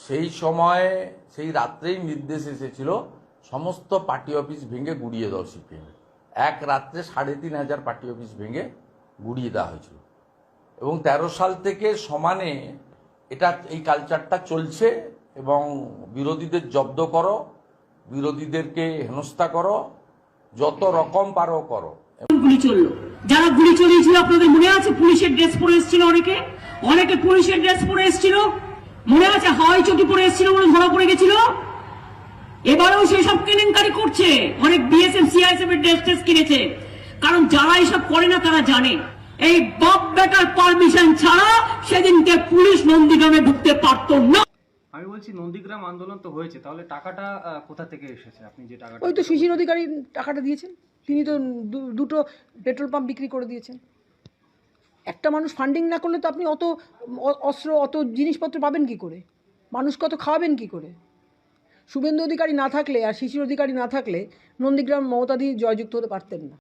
সেই সময় সেই রাত্রেই নির্দেশ এসেছিল সমস্ত পার্টি অফিস ভেঙে গুড়িয়ে দাও সিপিএম। এক রাত্রে 3,500 পার্টি অফিস ভেঙে গুড়িয়ে দেওয়া হয়েছিল এবং 13 সাল থেকে সমানে এই কালচারটা চলছে এবং বিরোধীদের জব্দ করো, বিরোধীদেরকে হেনস্থা করো, যত রকম পারো করো। গুলি চললো, যারা গুলি চলিয়েছিল আপনাদের মনে আছে? পুলিশের ড্রেস পরে এসেছিল, অনেকে পুলিশের ড্রেস পরে এসেছিল, মনে আছে? হাওয়াই চটি পরে এসেছিল বলে ধরা পড়ে গেছিল। এবারেও সেসব কেলেঙ্কারি করছে, অনেক বিএসএফ সিআইএসএফ এর ড্রেস কিনেছে। কারণ যারা এসব করে না তারা জানে এই বাপ বেটার পারমিশন ছাড়া সেদিনকে পুলিশ নন্দীগ্রামে ঢুকতে পারতো না। আমি বলছি নন্দীগ্রাম আন্দোলন তো হয়েছে, তাহলে টাকাটা কোথা থেকে এসেছে? আপনি যে টাকাটা, ওই তো শিশির অধিকারী টাকাটা দিয়েছেন, তিনি তো দুটো পেট্রোল পাম্প বিক্রি করে দিয়েছেন। একটা মানুষ ফান্ডিং না করলে তো আপনি অত অস্ত্র অত জিনিসপত্র পাবেন কি করে? মানুষকে অত খাওয়াবেন কি করে? শুভেন্দু অধিকারী না থাকলে আর শিশির অধিকারী না থাকলে নন্দীগ্রাম মমতাদি জয়যুক্ত হতে পারতেন না।